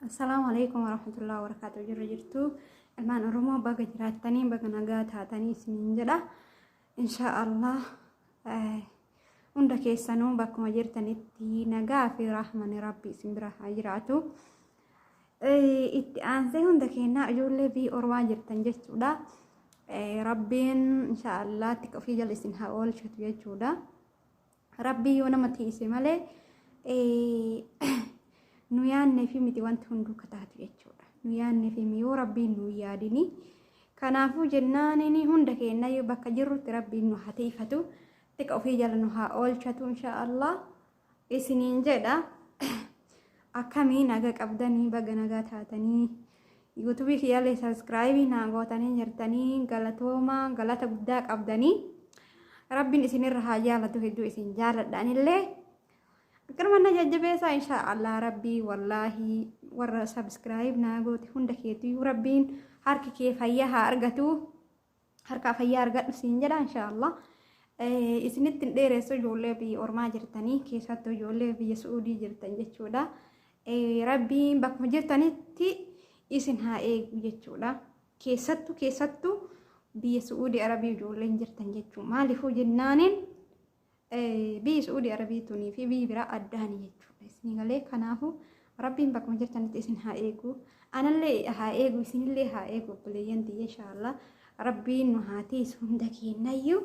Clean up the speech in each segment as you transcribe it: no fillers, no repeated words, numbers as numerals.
Assalamualaikum warahmatullahi wabarakatuh. Jirtu ilmaan Oromoo baga jiraatanii baga nagaa taatanii isiniin jedha. Inshaallah hunda keessanuu bakkuma jirtanitti nagaa fi rahmani rabbi isin bira haa jiraatu. Itti aansee hunda keenyaa ijoollee fi ormaa jirtan jechuudha. Rabbiin inshaallah tika ofii jala isin haa oolchatu jechuudha. Rabbii yoo nama tiise malee nu yaanne fi miti wanti hunduu kataatu jechuudha. Nu yaanne fi yoo rabbiin nu yaadini kanaafuu jennaanini hunda keenya yoo bakka jirrutti rabbiin nu hatiifatu tika ofii jala nu haa oolchatu inshaallah isiniin jedha. Akkamii naga qabdanii baga nagaa taatanii YouTube kiyyalee subscribe naa gootanii jirtanii galatooma galata guddaa qabdanii rabbiin isinirra haa jaalatu hedduu isin jaaladhaanillee Kerana jajjabeessa inshaallah rabbi wallahi warra subscribe naa goote hunda keetu rabbiin harki kee fayyaa haa argatu harka fayyaa argadhu siin jedha inshaallah. Isinitti dheeressu ijoollee biyya ormaa jirtanii keessattuu ijoollee biyya Suudii jirtan jechuudha. Rabbiin bakkuma jirtanitti isin haa eegu jechuudha. Keessattuu biyya Suudii Arabii ijoolleen jirtan jechuudha. Maaliifuu jennaaniin biyya Suudii Arabii tunii fi biyya biraa addaani jechuudha. Isin galee kanaafuu rabbiin bakkuma jirtanitti isin haa eegu. Anallee haa eegu isinillee haa eegu obboleeyyanti inshaallah. Rabbiin nu haa tiisu hunda keenyayyuu.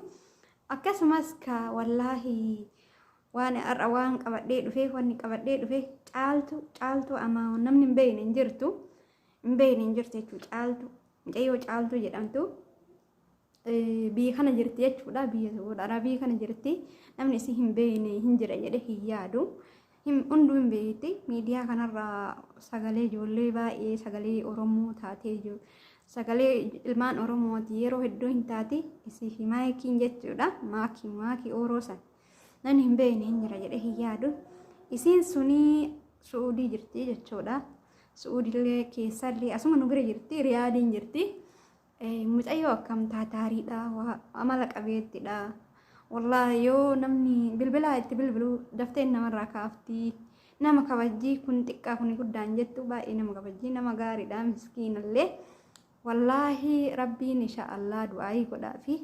Akkasumas ka wallahi waan qabadhee dhufee wanni qabadhee dhufee caaltu ama namni hin beekne hin jirtu jechuudha. Mucayyoo caaltu jedhamtu biyya kana jirti jechuudha. Biyya Suudii Arabii kana jirti. Namni isii hin beekne hin jira jedhee hin yaadu. Hunduu hin beekti. Miidiyaa kanarraa sagalee ijoollee baay'ee sagalee Oromoo taatee jiru. Sagalee ilmaan Oromooti yeroo hedduu hin taati isii fi maayikiin jechuudha. Maakii Oroosan. Namni hin beekne hin jira jedhee hin yaadu. Isiin sunii Suudii jirti jechuudha. Suudiillee keessallee asuma nu bira jirti. Riyaadiin jirti. Mucayyoo akkam taataariidha. Amala qabeettidha. Wallahi yoo namni bilbilaa itti bilbilu daftee namarraa kaafti. Nama kabajjii kun xiqqaa kun guddaan jettu baay'ee nama kabajjii nama gaariidha miskiinallee. Wallahi rabbiin inshaallah du'aayii godhaafi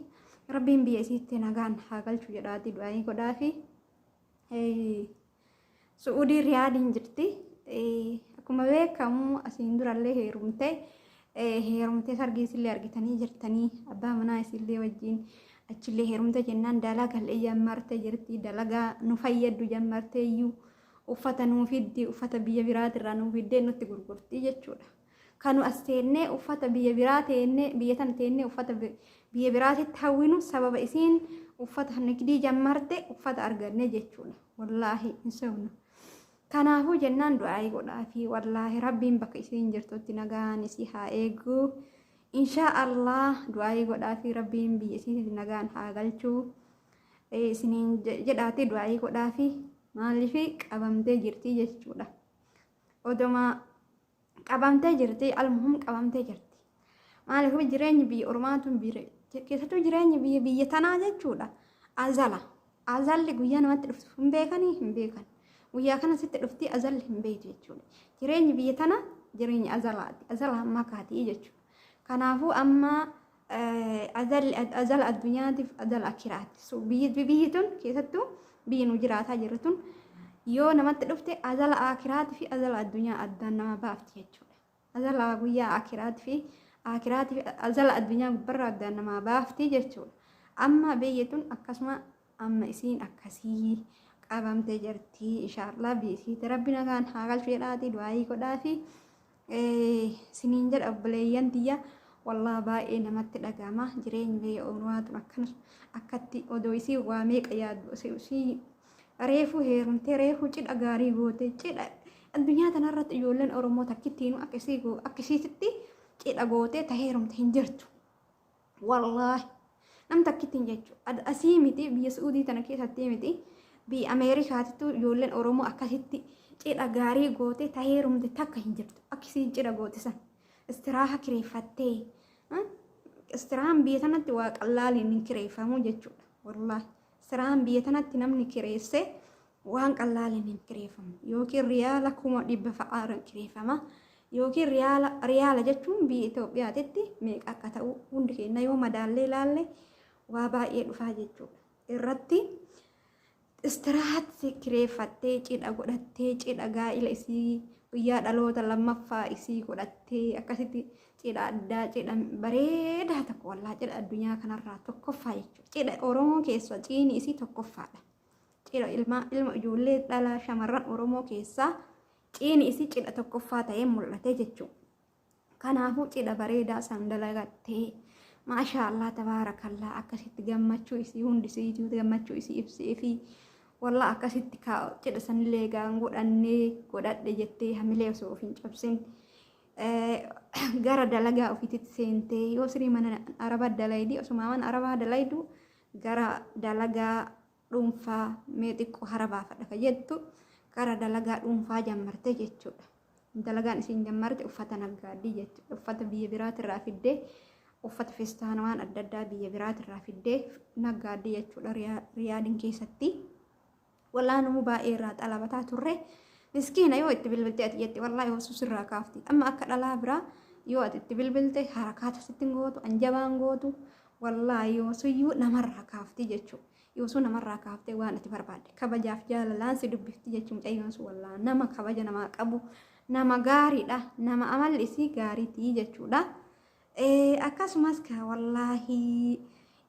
rabbiin biyya isiitti nagaan haa galchu jedhaati du'aayii godhaafi. Suudii Riyaadiin jirti. Akkuma beekamu asiin durallee heerumtee sargiisillee argitanii jirtanii abbaa manaa isillee wajjin achillee heerumte jennaan dalagaa jammarte jirti. Dalagaa nu fayyaddu jammarte iyyuu uffata nuu fiddi uffata biyya biraatirraa nuu fiddee nutti gurgurti jechuudha. Kanu as teennee uffata biyya biraa teennee biyya tana teennee uffata biyya biraatitti hawwinu sababa isiin uffata nigdii jammarte uffata arganne jechuudha. Wallahi hin sawnu. Kanaafuu jennaan du'aayii godhaafi wallahi rabbiin bakka isiin jirtutti nagaan isii haa eegu. Inshaallah du'aayii godhaafi rabbiin biyya isiitti nagaan haa galchu. Isiniin jedhaati du'aayii godhaafi maaliif qabamtee jirti jechuudha. Odoma qabamtee jirti almuhum qabamtee jirti. Maaliif jireenyi biyya ormaatu keessattuu jireenyi biyya tanaa jechuudha. Azalli guyyaa namatti dhuftu hin beekan. Guyyaa kana sitti dhufti azalli hin beektu jechuudha. Jireenyi biyya tana jireenya azalaati. Azala ammaa kaatii jechuudha. Kanaafuu amma azala addunyaatiif azala akiraati. Biyyi tun keessattuu biyyi nu jiraataa jirru tun yoo namatti dhufte azala akiraati fi azala addunyaa addaan nama baafti jechuudha. Azala guyyaa akiraati fi azala addunyaa gubbarraa addaan nama baafti jechuudha. Amma biyyi tun akkasuma amma isiin akkasii qabamtee jirti inshaallah biyyi isiitti rabbi nagaan haa galchu jedhaati du'aayii godhaafi siniin jedha obboleeyyan tiyya. Wallah baay'ee namatti dhagama jireenyi biyya ormaatu akkatti odoo isii waa meeqa yaaddu isii reefu heerumtee reefu cidha gaarii goote cidha addunyaa tanarratti ijoolleen Oromoo takkittiinu akkasiitti cidha gootee ta heerumte hin jirtu. Wallahi nam takkittiin jechuudha. Asii miti biyya Suudii tana keessatti miti biyya Ameerikaatittu ijoolleen Oromoo akkasitti cidha gaarii gootee ta heerumte takka hin jirtu. Akkasiin cidha goote san istiraaha kireeffattee istiraahan biyya tanatti waa qallaaliin hin kireeffamu jechuudha. Wallahi istiraahan biyya tanatti namni kireesse waan qallaalin hin kireeffamu yookiin riyaala 100 fa'aaran kireeffama yookiin riyaala jechuun biyya Itoophiyaatti meeqa akka ta'u hundi keenya yoo madaallee ilaalle waa baay'ee dhufaa jechuudha. Irratti istiraahatti kireeffattee cidha godhattee cidha gaa'ila isii guyyaa dhaloota lammaffaa isii godhattee akkasitti cidha addaa cidha bareedaa tokko wallaa cidha addunyaa kanarraa tokkoffaa jechuudha. Cidha Oromoo keessa ciini isii tokkoffaadha. Cidha ilma ijoollee dhalaa shamarran Oromoo keessaa ciini isii cidha tokkoffaa ta'ee mul'ate jechuudha. Kanaafuu cidha bareedaa san dalagattee maashaallah tabaarakallaa akkasitti gammachuu isii hundi isiitu gammachuu isii ibsee fi wallaa akkasitti cidha sanillee gaan godhadhe jettee hamilee osoo of hin cabsin gara dalagaa ofiitti seentee yoo sirii mana araba dalaydi osuma mana arabaa dalaydu gara dalagaa dhuunfaa mee xiqqoo harabaafadha ka jettu gara dalagaa dhuunfaa jammarte jechuudha. Dalagaan isiin jammarte uffata naggaaddii jechuudha. Uffata biyya biraatirraa fiddee uffata feestaan waan adda addaa biyya biraatirraa fiddee naggaaddii jechuudha Riyaadin keessatti. Walaa namu baay'ee irraa xalabataa turre miskiina yoo itti bilbilte ati jetti wallaa yoo susirraa kaafti. Amma akka dhalaa biraa yoo ati itti bilbilte harakaata sitti gootu anjabaan gootu wallaa yoo suyyuu namarraa kaafti jechuudha. Yoo sun namarraa kaaftee waan ati barbaadde kabajaaf jaalalaan si dubbifti jechuun mucayyoon sun wallaa nama kabaja namaa qabu nama gaariidha nama amalli isii gaariitii jechuudha. Akkasumas ka wallaahi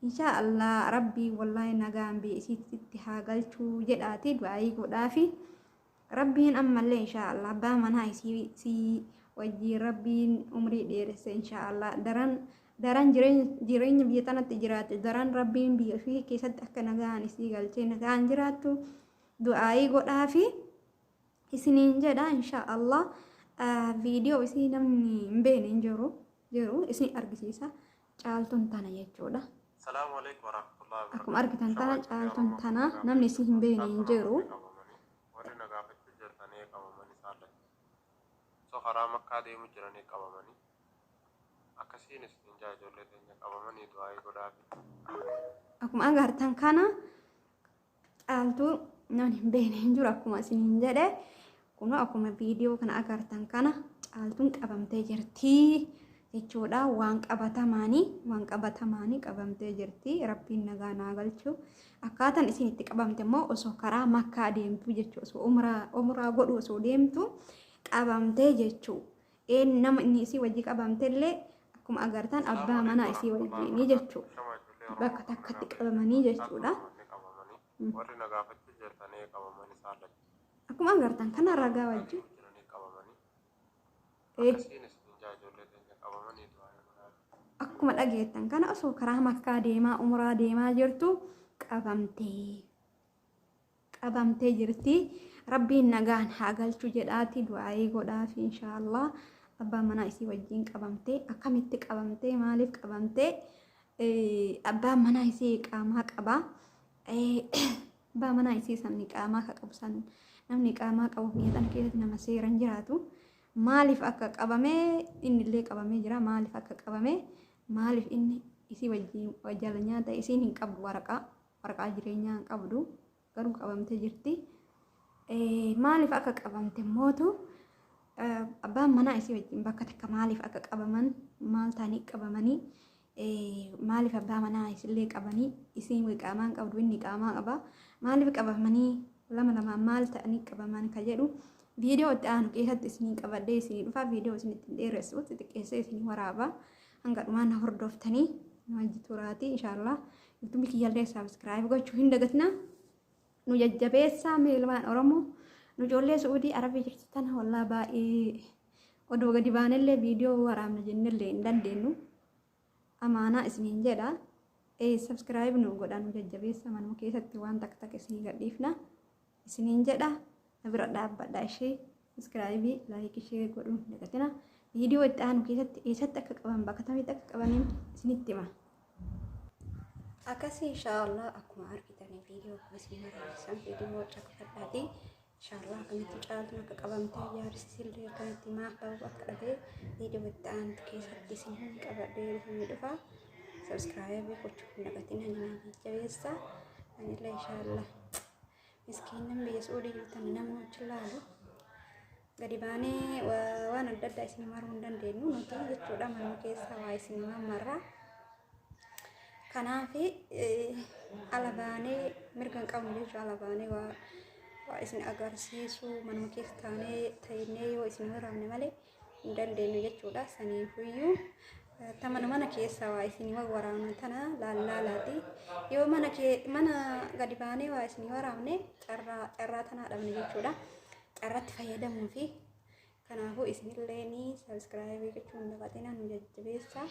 inshaallah rabbii wallaahi nagaan biyya isiitti haa galchuu jedhaati du'aayii godhaafi rabbiin ammallee inshaallah abbaa manaa isii wajjiin rabbiin umrii dheeresse inshaallah daran jireenya biyya tanatti jiraate daran rabbiin biyya ofii keessatti akka nagaan isii galchee nagaan jiraattu du'aayii godhaafi isiniin jedha inshaallah viidiyoo isii namni hin beekne hin jiru isin argisiisa caaltuun tana jechuudha. Assalamualaikum warahmatullahi wabarakatuh. Akkuma argitan tana caaltuun tana namni isii hin beekne hin jiru. Warri nagaafachuu jirtanii qabamanii saallan. So karaa makkaa deemu jiranii qabamanii. Akkasiin isin ijoollee keenya qabamanii du'aayii godhaafi. Akkuma agartan kana caaltuu namni hin beekne hin jiru akkuma isiniin jedhe. Kun akkuma viidiyoo kana agartan kana caaltuun qabamtee jirti. Jechuudha waan qabatamaanii qabamtee jirti rabbiin nagaa naa galchu akkaataan isin itti qabamte immoo osoo karaa makkaa deemtu jechuudha osoo umraa godhu osoo deemtu qabamtee jechuudha nama inni isii wajji qabamtellee akkuma agartan abbaa manaa isii wajjiinii jechuudha bakka takkatti qabamanii jechuudha. Warri nagaafachuu jirtanii qabamanii saallan. Akkuma agartan kana ragaa wajji akkuma dhageettan kana osoo karaa makkaa deemaa umraa deemaa jirtu qabamtee jirti rabbiin nagaan haa galchu jedhaati du'aayii godhaafi inshaallah abbaa manaa isii wajjiin qabamtee akkamitti qabamtee maaliif qabamtee abbaan manaa isii qaamaa qaba abbaa manaa isii sabni qaamaa ka qabu san namni qaamaa qabu biyya tan keessatti nama seeran jiraatu maaliif akka qabamee inni illee qabamee jira maaliif akka qabamee maaliif inni isii wajjiin wajjala nyaata isiin hin qabdu waraqaa jireenyaa hin qabdu garuu qabamtee jirti. Maaliif akka qabamte mootu abbaan manaa isii wajjiin bakka takka maaliif akka qabaman maal ta'anii qabamanii maaliif abbaa manaa isillee qabanii isiin qaamaan qabdu inni qaamaa qaba maaliif qabamanii lama maal ta'anii qabaman ka jedhu viidiyoo itti aanu keessatti isinii qabadhee isinii dhufa viidiyoo isin ittiin dheeressu xixiqqeessee isinii waraaba hanga dhumaan hordoftanii wajji turaati inshaallah yuutuubi kiyyallee saabskiraayib gochuu hin dagatina nu jajjabeessaa meelmaan oromoo nu ijoollee suudii arabii jirti tana wallaa baay'ee odoo gadi baanellee viidiyoo waraabna jennellee hin dandeenyu amaanaa isiniin jedha saabskiraayib nu godha nu jajjabeessaa manuma keessatti waan takka takka isinii gadhiifna isiniin jedha bira dhaabbadha ishee saabskiraayibii laayikii ishee godhuun hin dagatina viidiyoo itti aanu keessatti eessatti akka qaban bakka kamitti akka qabaniin isinitti hima. Akkasii inshaallah akkuma argitanii viidiyoo isin barreessan viidiyoo cakkafadhaati inshaallah akkamitti caaltuun akka qabamtee yaadsisillee akkamitti maaf ta'uu akka dhabee viidiyoo itti aanu keessatti isin qabadhee dhufanii dhufa saabskiraayibii gochuu hin dagatina nama jajjabeessa anillee inshaallah miskiinan biyya Suudii jirtan namoota laalu gadi baanee waan adda addaa isin maruu hin dandeenyu nuti jechuudha mana keessa waa isin marraa kanaaf ala baanee mirga hin qabnu jechuudha ala baanee waa isin agarsiisu manuma keessa taa'ee yoo isin waraabne malee hin dandeenyu jechuudha saniifuyyuu mana keessa waa isin waraabne tana laalaati yoo mana gadi baanee waa isin waraabne carraa tana dhabne jechuudha carratti fayyadamuu fi kanaafuu isinillee ni subscribe gochuun dagatina nu jajjabeessa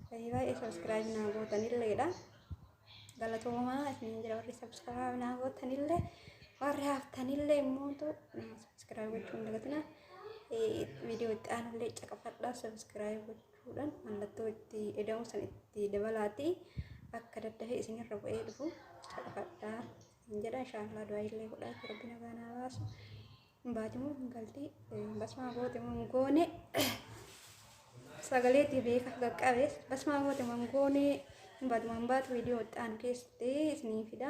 baay'ee subscribe naa gootanilleedha galatoomaa isin jira warri subscribe naa gootanillee warri haftanillee immoo subscribe gochuun dagatina video itti aanullee caqafadhaa subscribe gochuudhaan mallattoo itti edamu san itti dabalaati akka daddafee isinirra bu'ee dhufu caqafadhaa jedha inshallah du'aa illee godhaa rabbi nagaa naa baasu baatimu galti basmaa goote mongoone sagaleetti beeka gaqqabees basmaa goote mongoone baatumaan baatu viidiyoo itti aanu keessatti isinii fida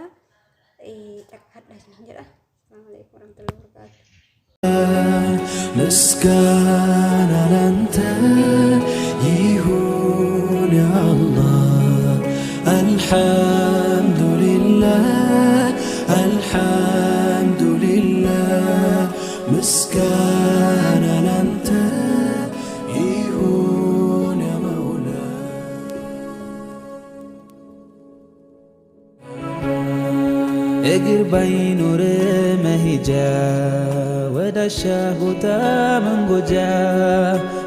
caqafadhaa isin jedha assalamu alaykum warahmatullahi wabarakatuh مسكانا أنت يهون يا الله الحمد لله الحمد لله مسكانا أنت يهون يا مولاي اقر بينور مهجا ودشاهوتا من قجا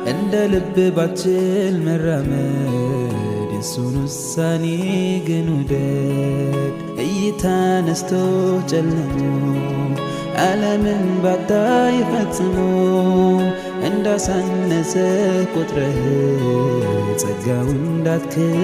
عند لب باتل مرمد يسون الساني قنودك ايتا نستو جلمو عالم بعدا يفتمو عند سنسك وتره تقاون داتك